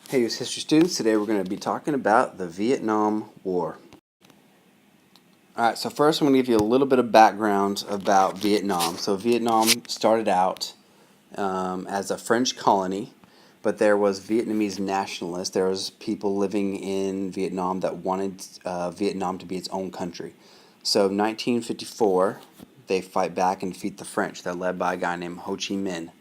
Hey, US history students. Today we're going to be talking about the Vietnam War. Alright, so first I'm going to give you a little bit of background about Vietnam. So Vietnam started out as a French colony, but there was Vietnamese nationalists. There was people living in Vietnam that wanted Vietnam to be its own country. So 1954, they fight back and defeat the French. They're led by a guy named Ho Chi Minh.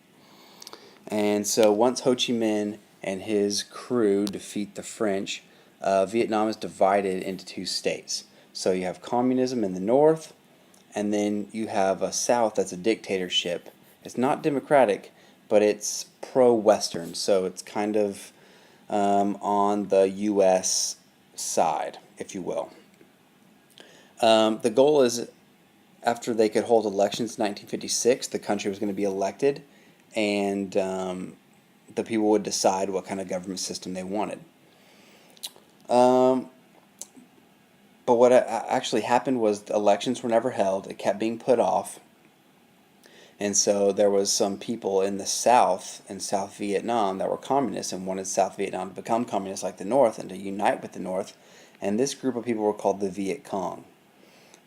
And so once Ho Chi Minh and his crew defeat the French, Vietnam is divided into two states. So you have communism in the north, and then you have a south that's a dictatorship. It's not democratic, but it's pro-Western, so it's kind of on the U.S. side, if you will. The goal is, after they could hold elections in 1956, the country was going to be elected, and the people would decide what kind of government system they wanted. But what actually happened was the elections were never held. It kept being put off. And so there was some people in the South, in South Vietnam, that were communists and wanted South Vietnam to become communist like the North and to unite with the North. And this group of people were called the Viet Cong.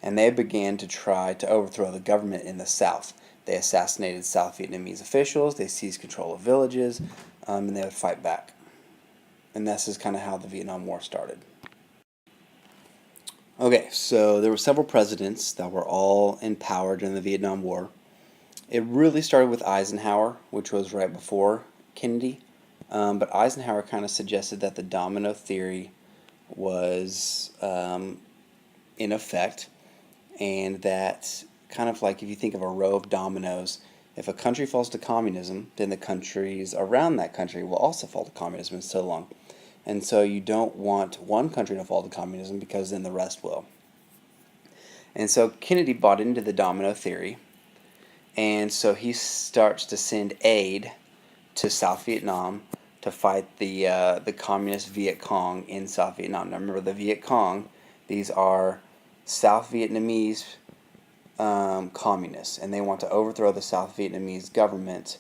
And they began to try to overthrow the government in the South. They assassinated South Vietnamese officials, they seized control of villages, and they would fight back. And this is kind of how the Vietnam War started. Okay, so there were several presidents that were all in power during the Vietnam War. It really started with Eisenhower, which was right before Kennedy. But Eisenhower kind of suggested that the domino theory was in effect, and that kind of like if you think of a row of dominoes, if a country falls to communism, then the countries around that country will also fall to communism and so on. And so you don't want one country to fall to communism because then the rest will. And so Kennedy bought into the domino theory, and so he starts to send aid to South Vietnam to fight the communist Viet Cong in South Vietnam. Now remember, the Viet Cong, these are South Vietnamese communists, and they want to overthrow the South Vietnamese government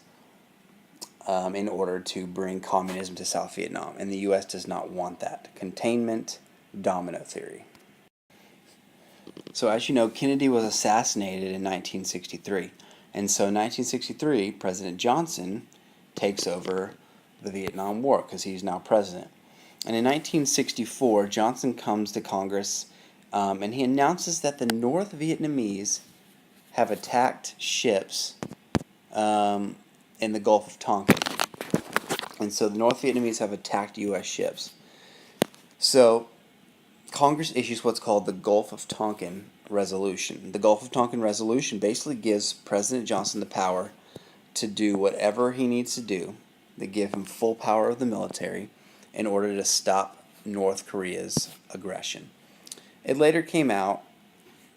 in order to bring communism to South Vietnam. And the U.S. does not want that. Containment, domino theory. So as you know, Kennedy was assassinated in 1963. And so in 1963, President Johnson takes over the Vietnam War because he's now president. And in 1964, Johnson comes to Congress and he announces that the North Vietnamese have attacked ships in the Gulf of Tonkin. And so the North Vietnamese have attacked U.S. ships. So Congress issues what's called the Gulf of Tonkin Resolution. The Gulf of Tonkin Resolution basically gives President Johnson the power to do whatever he needs to do. They give him full power of the military in order to stop North Korea's aggression. It later came out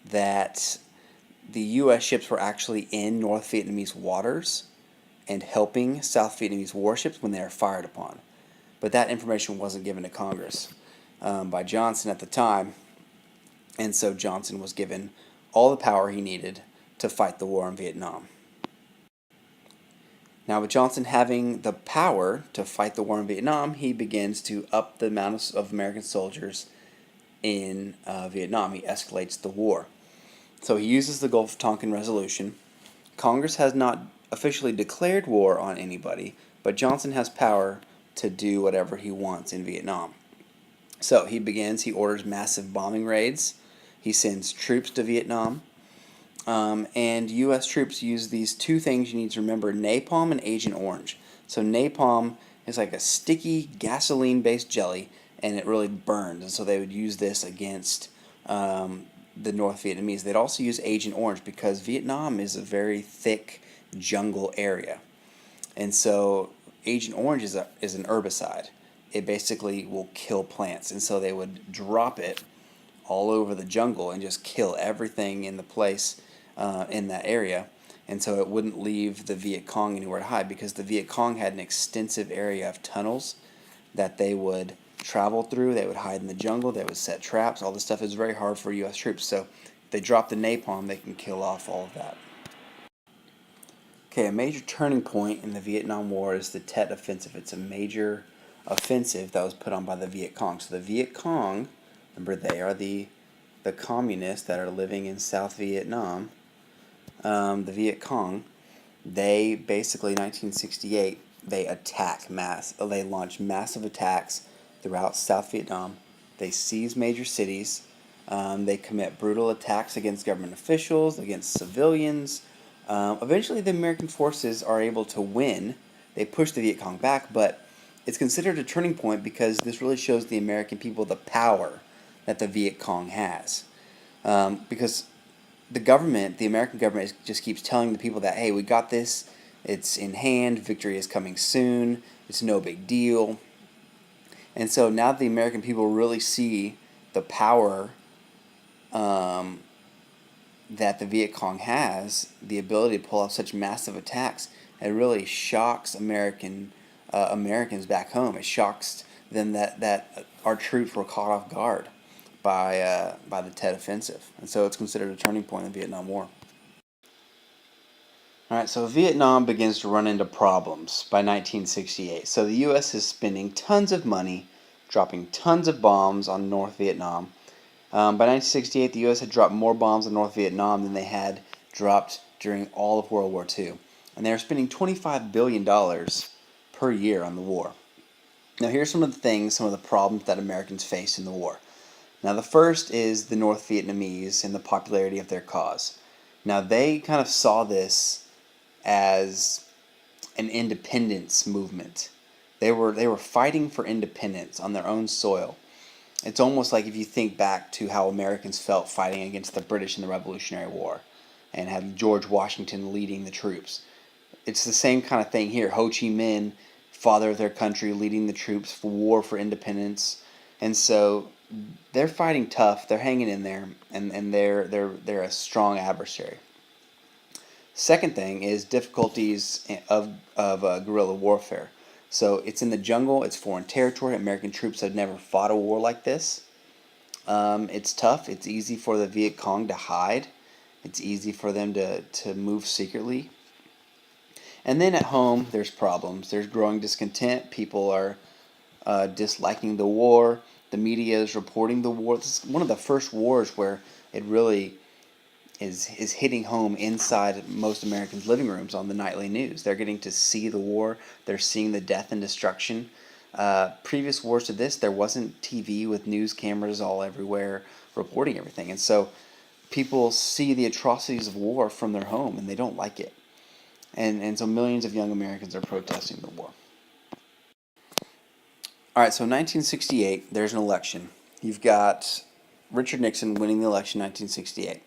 that the U.S. ships were actually in North Vietnamese waters and helping South Vietnamese warships when they were fired upon. But that information wasn't given to Congress by Johnson at the time, and so Johnson was given all the power he needed to fight the war in Vietnam. Now, with Johnson having the power to fight the war in Vietnam, he begins to up the amount of American soldiers in Vietnam. He escalates the war. So he uses the Gulf of Tonkin Resolution. Congress has not officially declared war on anybody, but Johnson has power to do whatever he wants in Vietnam. So he orders massive bombing raids. He sends troops to Vietnam. And U.S. troops use these two things you need to remember: napalm and Agent Orange. So napalm is like a sticky gasoline-based jelly, and it really burns. And so they would use this against the North Vietnamese. They'd also use Agent Orange because Vietnam is a very thick jungle area. And so Agent Orange is an herbicide. It basically will kill plants. And so they would drop it all over the jungle and just kill everything in the place in that area. And so it wouldn't leave the Viet Cong anywhere to hide, because the Viet Cong had an extensive area of tunnels that they would travel through. They would hide in the jungle. They would set traps. All this stuff is very hard for U.S. troops. So if they drop the napalm, they can kill off all of that. Okay, a major turning point in the Vietnam War is the Tet Offensive. It's a major offensive that was put on by the Viet Cong. So the Viet Cong, remember, they are the communists that are living in South Vietnam. The Viet Cong, they basically, 1968, they launch massive attacks throughout South Vietnam. They seize major cities. They commit brutal attacks against government officials, against civilians. Eventually, the American forces are able to win. They push the Viet Cong back, but it's considered a turning point because this really shows the American people the power that the Viet Cong has. Because the American government just keeps telling the people that, hey, we got this, it's in hand, victory is coming soon, it's no big deal. And so now the American people really see the power that the Viet Cong has, the ability to pull off such massive attacks. It really shocks Americans back home. It shocks them that our troops were caught off guard by the Tet Offensive. And so it's considered a turning point in the Vietnam War. All right, so Vietnam begins to run into problems by 1968. So the U.S. is spending tons of money, dropping tons of bombs on North Vietnam. By 1968, the U.S. had dropped more bombs on North Vietnam than they had dropped during all of World War II. And they were spending $25 billion per year on the war. Now, here's some of the problems that Americans faced in the war. Now, the first is the North Vietnamese and the popularity of their cause. Now, they kind of saw this as an independence movement. They were fighting for independence on their own soil. It's almost like if you think back to how Americans felt fighting against the British in the Revolutionary War and had George Washington leading the troops. It's the same kind of thing here. Ho Chi Minh, father of their country, leading the troops for war for independence. And so they're fighting tough, they're hanging in there, and they're a strong adversary. Second thing is difficulties of guerrilla warfare. So it's in the jungle, it's foreign territory. American troops have never fought a war like this. It's tough. It's easy for the Viet Cong to hide. It's easy for them to move secretly. And then at home, there's problems. There's growing discontent. People are disliking the war. The media is reporting the war. This is one of the first wars where it really is hitting home inside most Americans' living rooms on the nightly news. They're getting to see the war. They're seeing the death and destruction. Previous wars to this, there wasn't TV with news cameras all everywhere reporting everything. And so people see the atrocities of war from their home, and they don't like it. And so millions of young Americans are protesting the war. All right, so 1968, there's an election. You've got Richard Nixon winning the election in 1968.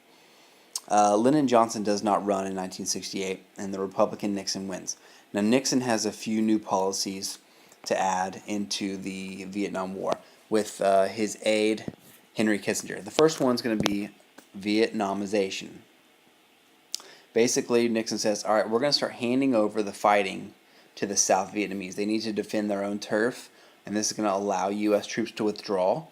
Lyndon Johnson does not run in 1968, and the Republican Nixon wins. Now, Nixon has a few new policies to add into the Vietnam War with his aide, Henry Kissinger. The first one's going to be Vietnamization. Basically, Nixon says, all right, we're going to start handing over the fighting to the South Vietnamese. They need to defend their own turf, and this is going to allow U.S. troops to withdraw.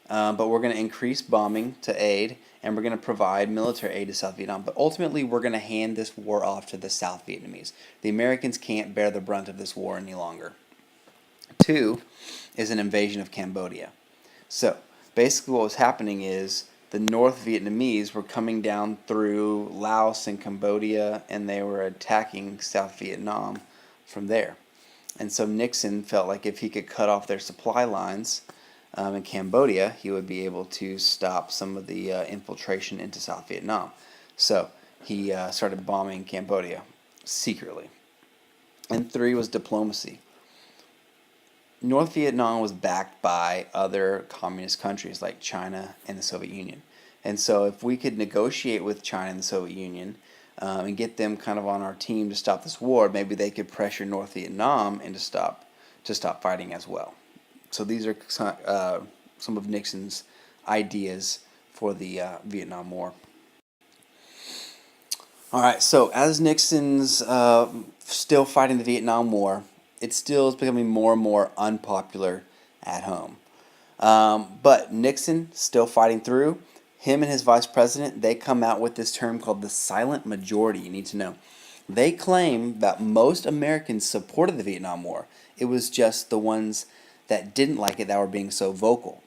But we're going to increase bombing to aid, and we're going to provide military aid to South Vietnam. But ultimately, we're going to hand this war off to the South Vietnamese. The Americans can't bear the brunt of this war any longer. 2 is an invasion of Cambodia. So basically what was happening is the North Vietnamese were coming down through Laos and Cambodia, and they were attacking South Vietnam from there. And so Nixon felt like if he could cut off their supply lines in Cambodia, he would be able to stop some of the infiltration into South Vietnam. So he started bombing Cambodia secretly. And 3 was diplomacy. North Vietnam was backed by other communist countries like China and the Soviet Union. And so if we could negotiate with China and the Soviet Union and get them kind of on our team to stop this war, maybe they could pressure North Vietnam and to stop fighting as well. So these are some of Nixon's ideas for the Vietnam War. All right, so as Nixon's still fighting the Vietnam War, it still is becoming more and more unpopular at home. But Nixon still fighting through. Him and his vice president, they come out with this term called the silent majority. You need to know. They claim that most Americans supported the Vietnam War. It was just the ones that didn't like it that were being so vocal.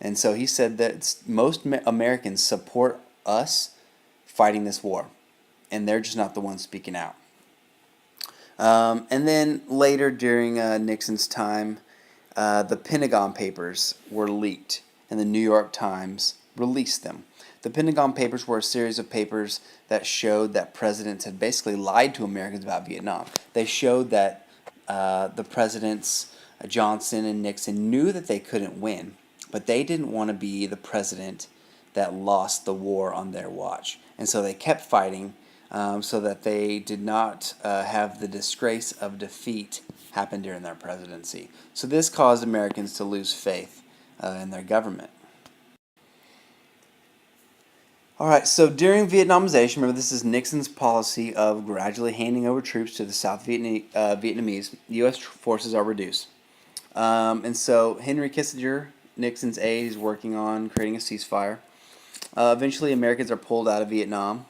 And so he said that most Americans support us fighting this war, and they're just not the ones speaking out. And then later during Nixon's time, the Pentagon Papers were leaked, and the New York Times released them. The Pentagon Papers were a series of papers that showed that presidents had basically lied to Americans about Vietnam. They showed that the presidents, Johnson and Nixon, knew that they couldn't win, but they didn't want to be the president that lost the war on their watch. And so they kept fighting so that they did not have the disgrace of defeat happen during their presidency. So this caused Americans to lose faith in their government. All right, so during Vietnamization, remember this is Nixon's policy of gradually handing over troops to the South Vietnamese. U.S. forces are reduced. And so Henry Kissinger, Nixon's aide, is working on creating a ceasefire. Eventually, Americans are pulled out of Vietnam.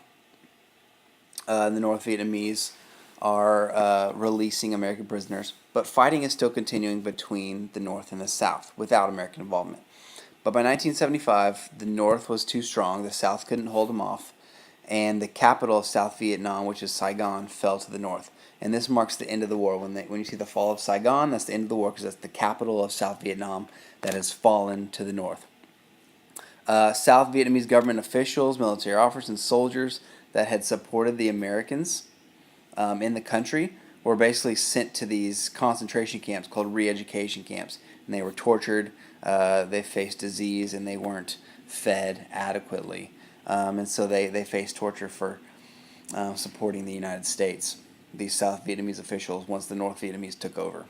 The North Vietnamese are releasing American prisoners. But fighting is still continuing between the North and the South without American involvement. But by 1975, the North was too strong, the South couldn't hold them off, and the capital of South Vietnam, which is Saigon, fell to the North. And this marks the end of the war. When you see the fall of Saigon, that's the end of the war because that's the capital of South Vietnam that has fallen to the North. South Vietnamese government officials, military officers, and soldiers that had supported the Americans in the country were basically sent to these concentration camps called re-education camps, and they were tortured. They faced disease, and they weren't fed adequately, and so they faced torture for supporting the United States, these South Vietnamese officials, once the North Vietnamese took over.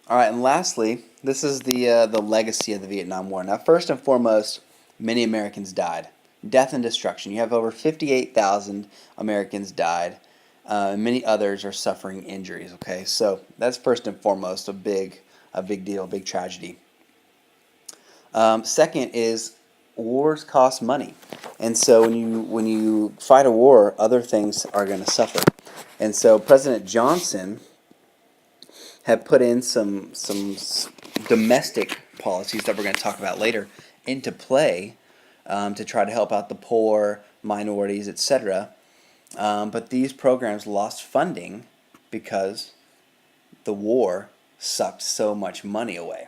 All right, and lastly, this is the legacy of the Vietnam War. Now, first and foremost, many Americans died. Death and destruction. You have over 58,000 Americans died, and many others are suffering injuries. Okay, so that's first and foremost a big deal, a big tragedy. Second is wars cost money, and so when you fight a war, other things are going to suffer. And so President Johnson had put in some domestic policies that we're going to talk about later into play to try to help out the poor, minorities, etc. But these programs lost funding because the war sucked so much money away.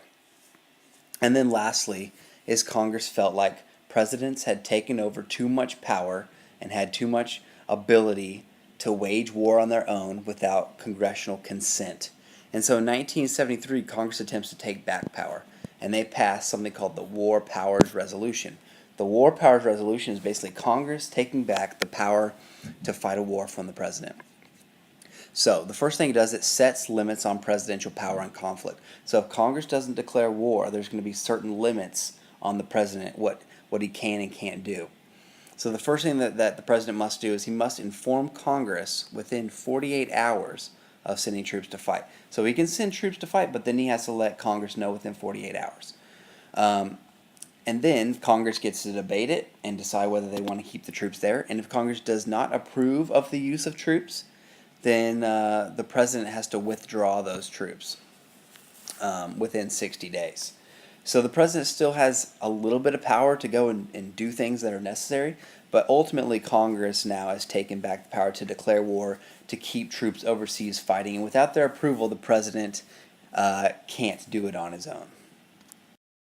And then lastly is Congress felt like presidents had taken over too much power and had too much ability to wage war on their own without congressional consent. And so in 1973, Congress attempts to take back power, and they passed something called the War Powers Resolution. The War Powers Resolution is basically Congress taking back the power to fight a war from the president. So the first thing it does, it sets limits on presidential power and conflict. So if Congress doesn't declare war, there's going to be certain limits on the president, what he can and can't do. So the first thing that the president must do is he must inform Congress within 48 hours of sending troops to fight. So he can send troops to fight, but then he has to let Congress know within 48 hours. And then Congress gets to debate it and decide whether they want to keep the troops there. And if Congress does not approve of the use of troops, then the president has to withdraw those troops within 60 days. So the president still has a little bit of power to go and do things that are necessary, but ultimately Congress now has taken back the power to declare war, to keep troops overseas fighting, and without their approval, the president can't do it on his own.